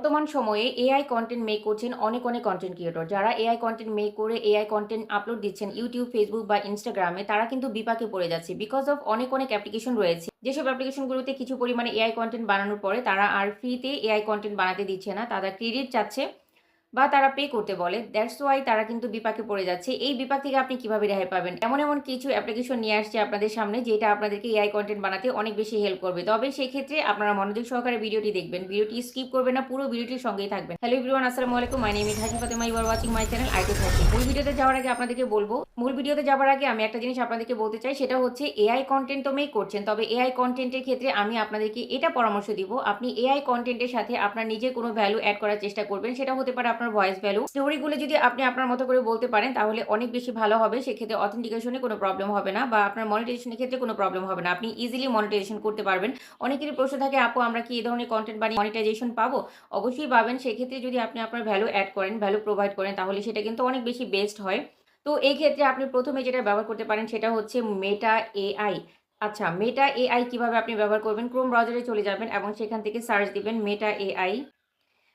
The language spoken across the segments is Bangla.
বর্তমান সময়ে এআই কন্টেন্ট মেক করছেন অনেক অনেক কন্টেন্ট ক্রিয়েটর। যারা এআই কন্টেন্ট মেক করে এআই কন্টেন্ট আপলোড দিচ্ছেন ইউটিউব, ফেসবুক বা ইনস্টাগ্রামে, তারা কিন্তু বিপাকে পড়ে যাচ্ছে। বিকজ অফ অনেক অনেক অ্যাপ্লিকেশন রয়েছে, যেসব অ্যাপ্লিকেশনগুলোতে কিছু পরিমাণে এআই কন্টেন্ট বানানোর পরে তারা আর ফ্রিতে এআই কন্টেন্ট বানাতে দিচ্ছে না, তারা ক্রেডিট চাচ্ছে বা তারা পে করতে বলে। দ্যাটস ওয়াই তারা কিন্তু বিপাকে পড়ে যাচ্ছে। এই বিপাক থেকে আপনি কিভাবে রেহাই পাবেন? এমন এমন কিছু অ্যাপ্লিকেশন নিয়ে আসছে আপনাদের সামনে, যেটা আপনাদেরকে এআই কন্টেন্ট বানাতে অনেক বেশি হেল্প করবে। তবে সেই ক্ষেত্রে আপনারা মনোযোগ সহকারে ভিডিওটি দেখবেন, ভিডিওটি স্কিপ করবেন না, পুরো ভিডিওটির সঙ্গেই থাকবেন। হ্যালো এভরিওয়ান, আসসালামু আলাইকুম। My name is Haji Fatema, you are watching my channel IT thirty. মূল ভিডিওতে যাওয়ার আগে আমি একটা জিনিস আপনাদেরকে বলতে চাই, সেটা হচ্ছে এআই কন্টেন্ট তো মেক করছেন, তবে এআই কন্টেন্টের ক্ষেত্রে আমি আপনাদেরকে এটা পরামর্শ দিব, আপনি এআই কন্টেন্টের সাথে আপনার নিজের কোনো ভ্যালু অ্যাড করার চেষ্টা করবেন। সেটা হতে পারে আপনার ভয়েস ভ্যালু, স্টোরিগুলো যদি আপনি আপনার মতো করে বলতে পারেন তাহলে অনেক বেশি ভালো হবে। সেক্ষেত্রে অথেন্টিকেশনে কোনো প্রবলেম হবে না, বা আপনার মনিটাইজেশনের ক্ষেত্রে কোনো প্রবলেম হবে না, আপনি ইজিলি মনিটাইজেশন করতে পারবেন। অনেকেরই প্রশ্ন থাকে, আপু আমরা কি এই ধরনের কন্টেন্ট বানিয়ে মনিটাইজেশন পাবো? অবশ্যই পাবেন। সেক্ষেত্রে যদি আপনি আপনার ভ্যালু অ্যাড করেন, ভ্যালু প্রোভাইড করেন, তাহলে সেটা কিন্তু অনেক বেশি বেস্ট হয়। তো এই ক্ষেত্রে আপনি প্রথমে যেটা ব্যবহার করতে পারেন সেটা হচ্ছে মেটা এআই। আচ্ছা, মেটা এআই কিভাবে আপনি ব্যবহার করবেন? ক্রোম ব্রাউজারে চলে যাবেন এবং সেখান থেকে সার্চ দিবেন Meta AI.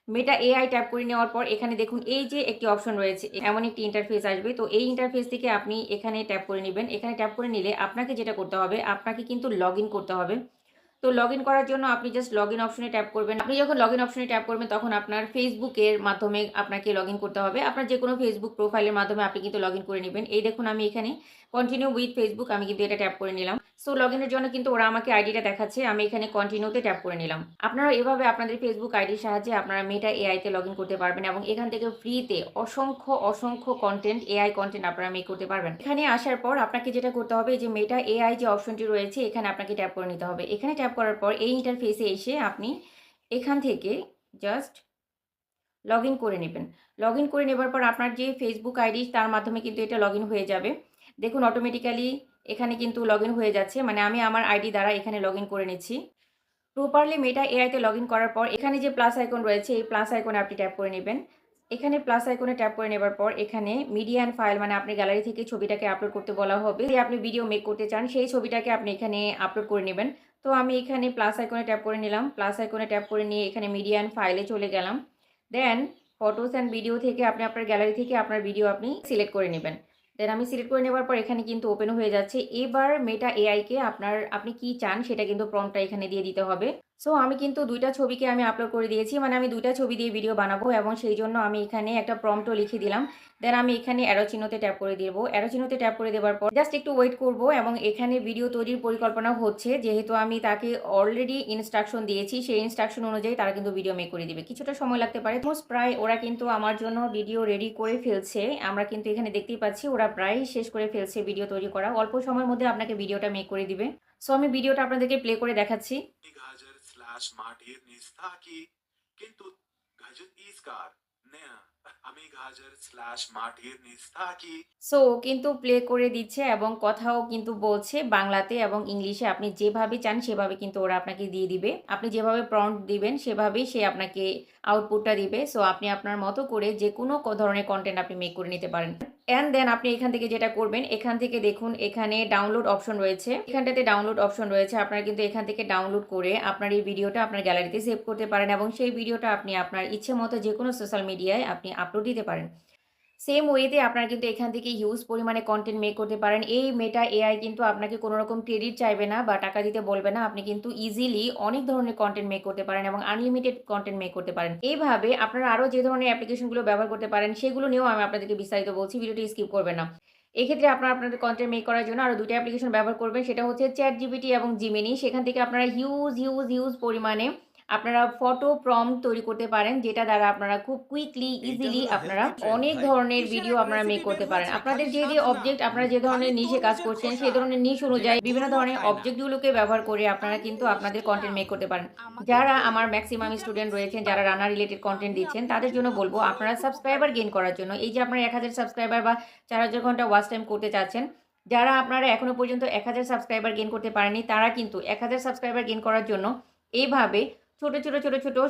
Meta AI tap করে নেওয়ার পর এখানে দেখুন এই যে একটি অপশন রয়েছে, এমন একটি ইন্টারফেস আসবে। তো এই ইন্টারফেস থেকে আপনি এখানে ট্যাপ করে নেবেন। এখানে ট্যাপ করে নিলে আপনাকে যেটা করতে হবে, আপনাকে কিন্তু লগ ইন করতে হবে। তো লগ ইন করার জন্য আপনি জাস্ট লগ ইন অপশনে ট্যাপ করবেন। আপনি যখন লগ ইন অপশনে ট্যাপ করবেন তখন আপনার ফেসবুকের মাধ্যমে আপনাকে লগ ইন করতে হবে। আপনার যে কোনো ফেসবুক প্রোফাইলের মাধ্যমে আপনি কিন্তু লগ ইন করে নেবেন। এই দেখুন আমি এখানে কন্টিনিউ উইথ ফেসবুক, আমি কিন্তু এটা ট্যাপ করে নিলাম। সো লগ ইনের জন্য কিন্তু ওরা আমাকে আইডিটা দেখাচ্ছে, আমি এখানে কন্টিনিউতে ট্যাপ করে নিলাম। আপনারা এভাবে আপনাদের ফেসবুক আইডির সাহায্যে আপনারা মেটা এআইতে লগ ইন করতে পারবেন এবং এখান থেকে ফ্রিতে অসংখ্য অসংখ্য কন্টেন্ট, এআই কন্টেন্ট আপনারা মেক করতে পারবেন। এখানে আসার পর আপনাকে যেটা করতে হবে, যে মেটা এআই যে অপশনটি রয়েছে এখানে আপনাকে ট্যাপ করে নিতে হবে। এখানে ট্যাপ করার পর এই ইন্টারফেসে এসে আপনি এখান থেকে জাস্ট লগ ইন করে নেবেন। লগ ইন করে নেবার পর আপনার যে ফেসবুক আইডি, তার মাধ্যমে কিন্তু এটা লগ ইন হয়ে যাবে। দেখুন অটোমেটিক্যালি এখানে কিন্তু লগ ইন হয়ে যাচ্ছে, মানে আমি আমার আইডি দ্বারা এখানে লগ ইন করে নিচ্ছি। প্রপারলি মেটা এআইতে লগ ইন করার পর এখানে যে প্লাস আইকন রয়েছে, এই প্লাস আইকনে আপনি ট্যাপ করে নেবেন। এখানে প্লাস আইকনে ট্যাপ করে নেবার পর এখানে মিডিয়া অ্যান্ড ফাইল, মানে আপনি গ্যালারি থেকে ছবিটাকে আপলোড করতে বলা হবে। যে আপনি ভিডিও মেক করতে চান সেই ছবিটাকে আপনি এখানে আপলোড করে নেবেন। তো আমি এখানে প্লাস আইকনে ট্যাপ করে নিলাম। প্লাস আইকনে ট্যাপ করে নিয়ে এখানে মিডিয়া অ্যান্ড ফাইলে চলে গেলাম। দেন ফটোস অ্যান্ড ভিডিও থেকে আপনি আপনার গ্যালারি থেকে আপনার ভিডিও আপনি সিলেক্ট করে নেবেন। দেন আমি সিলেক্ট করে নেওয়ার পর এখানে কিন্তু ওপেন হয়ে যাচ্ছে। এবার মেটা এআইকে আপনি কি চান সেটা কিন্তু প্রম্পটটা এখানে দিয়ে দিতে হবে। সো আমি কিন্তু ২ টা ছবিকে আমি আপলোড করে দিয়েছি। মানে আমি ২ টা ছবি দিয়ে ভিডিও বানাবো এবং সেই জন্য আমি এখানে একটা প্রম্পটও লিখে দিলাম। দেন আমি এখানে অ্যারো চিহ্নতে ট্যাপ করে দেব। অ্যারো চিহ্নতে ট্যাপ করে দেওয়ার পর জাস্ট একটু ওয়েট করব এবং এখানে ভিডিও তৈরির পরিকল্পনা হচ্ছে। যেহেতু আমি তাকে অলরেডি ইনস্ট্রাকশন দিয়েছি, সেই ইনস্ট্রাকশন অনুযায়ী তারা কিন্তু ভিডিও মেক করে দিবে। কিছুটা সময় লাগতে পারে। অলমোস্ট প্রায় ওরা কিন্তু আমার জন্য ভিডিও রেডি করে ফেলছে। আমরা কিন্তু এখানে দেখতেই পাচ্ছি ওরা প্রায় শেষ করে ফেলছে ভিডিও তৈরি করা। অল্প সময়ের মধ্যে আপনাকে ভিডিওটা মেক করে দিবে। সো আমি ভিডিওটা আপনাদেরকে প্লে করে দেখাচ্ছি। মাটির নিচ থাকি কিন্তু গাজর নেয়া আমি মাটির নিচ থাকি। সো কিন্তু প্লে করে দিচ্ছে এবং কথাও কিন্তু বলছে বাংলাতে এবং ইংলিশে। আপনি যেভাবে চান সেভাবে কিন্তু ওরা আপনাকে দিয়ে দিবে। আপনি যেভাবে প্রম্পট দিবেন সেভাবেই সে আপনাকে আউটপুটটা দিবে। সো আপনি আপনার মতো করে যেকোনো ধরনের কনটেন্ট আপনি মেক করে নিতে পারেন। অ্যান্ড দেন আপনি এখান থেকে যেটা করবেন, এখান থেকে দেখুন এখানে ডাউনলোড অপশন রয়েছে। এখানটাতে ডাউনলোড অপশন রয়েছে। আপনারা কিন্তু এখান থেকে ডাউনলোড করে আপনার এই ভিডিওটা আপনার গ্যালারিতে সেভ করতে পারেন এবং সেই ভিডিওটা আপনি আপনার ইচ্ছে মতো যেকোনো সোশ্যাল মিডিয়ায় আপনি আপলোড দিতে পারেন। সেম ওয়েতে আপনারা কিন্তু এখান থেকে হিউজ পরিমাণে কনটেন্ট মেক করতে পারেন। এই মেটা এআই কিন্তু আপনাকে কোনো রকম ক্রেডিট চাইবে না বা টাকা দিতে বলবে না। আপনি কিন্তু ইজিলি অনেক ধরনের কনটেন্ট মেক করতে পারেন এবং আনলিমিটেড কনটেন্ট মেক করতে পারেন। এইভাবে আপনারা আরও যে ধরনের অ্যাপ্লিকেশনগুলো ব্যবহার করতে পারেন সেগুলো নিয়েও আমি আপনাদেরকে বিস্তারিত বলছি। ভিডিওটি স্কিপ করবেন না। এক্ষেত্রে আপনারা আপনাদের কনটেন্ট মেক করার জন্য আরও ২ টা অ্যাপ্লিকেশন ব্যবহার করবেন। সেটা হচ্ছে চ্যাটজিপিটি এবং জিমিনি। সেখান থেকে আপনারা হিউজ পরিমাণে আপনারা ফটো প্রম্পট তৈরি করতে পারেন, যেটা দ্বারা আপনারা খুব কুইকলি এইটা ইজিলি হলো আপনারা হেলথি ট্রেন্ড অনেক ভাই। ধরনের কিসের ভিডিও এক আপনারা মেক রেসিপি বের করতে পারেন। হয়েছে আপনাদের খালি যে স্বাদ না, অবজেক্ট, আপনারা যে খালি ধরনের নিশে তোর কাজ নিজের করছেন খোসা সেই ধরনের নিশ যেটা অনুযায়ী বিভিন্ন গরুও ধরনের খায় না। অবজেক্টগুলোকে ব্যবহার করে আপনারা আমি কিন্তু আপনাদের কনটেন্ট মিষ্টিলাম, মেক করতে পারেন। আমাকে যারা দে আমার ম্যাক্সিমাম ভিটামিন স্টুডেন্ট সি রয়েছেন, যারা পাবো। রান্না রিলেটেড কনটেন্ট আমি দিচ্ছেন, তাদের আপনাকে জন্য বলবো খাওয়াবো আপনারা খুব সাবস্ক্রাইবার ভালো। গেইন করার জন্য, এই যে আপনারা ১,০০০ সাবস্ক্রাইবার বা ৪,০০০ ঘন্টা ওয়াচ টাইম করতে চাচ্ছেন, যারা আপনারা এখনো পর্যন্ত ১,০০০ সাবস্ক্রাইবার গেইন করতে পারেননি, তারা কিন্তু ১,০০০ সাবস্ক্রাইবার গেইন করার জন্য এইভাবে ছোট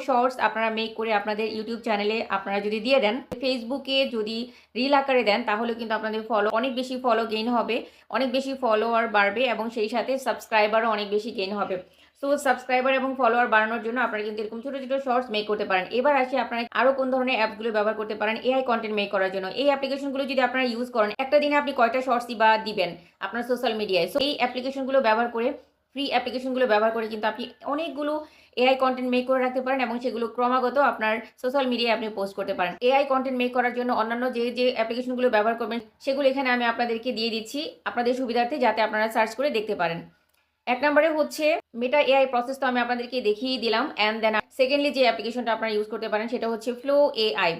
শর্টস আপনারা মেক করে আপনাদের ইউটিউব চ্যানেলে আপনারা যদি দিয়ে দেন, ফেসবুকে যদি রিল আকারে দেন, তাহলে কিন্তু আপনাদের অনেক বেশি ফলো গেইন হবে, অনেক বেশি ফলোয়ার বাড়বে এবং সেই সাথে সাবস্ক্রাইবারও অনেক বেশি গেইন হবে। সো সাবস্ক্রাইবার এবং ফলোয়ার বাড়ানোর জন্য আপনারা কিন্তু এরকম ছোট ছোট শর্টস মেক করতে পারেন। এবার আসি আপনারা আরো কোন ধরনের অ্যাপসগুলো ব্যবহার করতে পারেন এআই কন্টেন্ট মেক করার জন্য। এই অ্যাপ্লিকেশনগুলো যদি আপনারা ইউজ করেন, একটা দিনে আপনি কয়টা শর্টসই বা দিবেন আপনার সোশ্যাল মিডিয়ায়। সো এই অ্যাপ্লিকেশনগুলো ব্যবহার করে, ফ্রি অ্যাপ্লিকেশনগুলো ব্যবহার করে কিন্তু আপনি অনেকগুলো এআই কন্টেন্ট মেক করে রাখতে পারেন এবং সেগুলো ক্রমাগত আপনার সোশ্যাল মিডিয়ায় আপনি পোস্ট করতে পারেন। এআই কন্টেন্ট মেক করার জন্য অন্যান্য যে অ্যাপ্লিকেশনগুলো ব্যবহার করবেন সেগুলো এখানে আমি আপনাদেরকে দিয়ে দিচ্ছি আপনাদের সুবিধার্থে, যাতে আপনারা সার্চ করে দেখতে পারেন। এক নম্বরে হচ্ছে মেটা এআই প্রসেস, তো আমি আপনাদেরকে দেখিয়ে দিলাম। অ্যান্ড দেন সেকেন্ডলি যে অ্যাপ্লিকেশনটা আপনারা ইউজ করতে পারেন সেটা হচ্ছে ফ্লো এআই।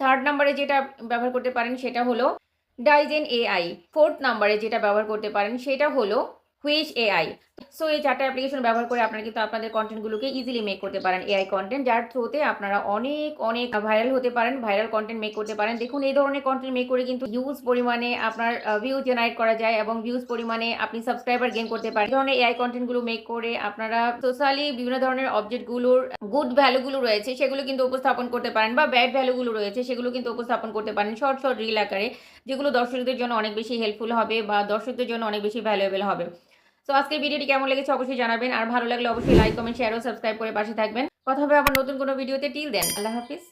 থার্ড নাম্বারে যেটা ব্যবহার করতে পারেন সেটা হলো ডাইজেন এআই। ফোর্থ নাম্বারে যেটা ব্যবহার করতে পারেন সেটা হলো হুইচ এআই। সো এই চারটা অ্যাপ্লিকেশন ব্যবহার করে আপনারা কিন্তু আপনাদের কন্টেন্টগুলোকে ইজিলি মেক করতে পারেন এআই কন্টেন্ট, যার থ্রুতে আপনারা অনেক অনেক ভাইরাল হতে পারেন, ভাইরাল কন্টেন্ট মেক করতে পারেন। দেখুন এই ধরনের কন্টেন্ট মেক করে কিন্তু হিউজ পরিমাণে আপনার ভিউ জেনারেট করা যায় এবং ভিউজ পরিমাণে আপনি সাবস্ক্রাইবার গেইন করতে পারেন। এই ধরনের এআই কন্টেন্টগুলো মেক করে আপনারা সোশ্যালি বিভিন্ন ধরনের অবজেক্টগুলোর গুড ভ্যালুগুলো রয়েছে সেগুলো কিন্তু উপস্থাপন করতে পারেন, বা ব্যাড ভ্যালুগুলো রয়েছে সেগুলো কিন্তু উপস্থাপন করতে পারেন শর্ট শর্ট রিল আকারে, যেগুলো দর্শকদের জন্য অনেক বেশি হেল্পফুল হবে বা দর্শকদের জন্য অনেক বেশি ভ্যালুয়েবল হবে। সো আজকের ভিডিওটি কেমন লেগেছে অবশ্যই জানাবেন, আর ভালো লাগলে অবশ্যই লাইক কমেন্ট শেয়ার ও সাবস্ক্রাইব করে পাশে থাকবেন। কথা হবে আবার নতুন কোনো ভিডিওতে। টিল দেন, আল্লাহ হাফিজ।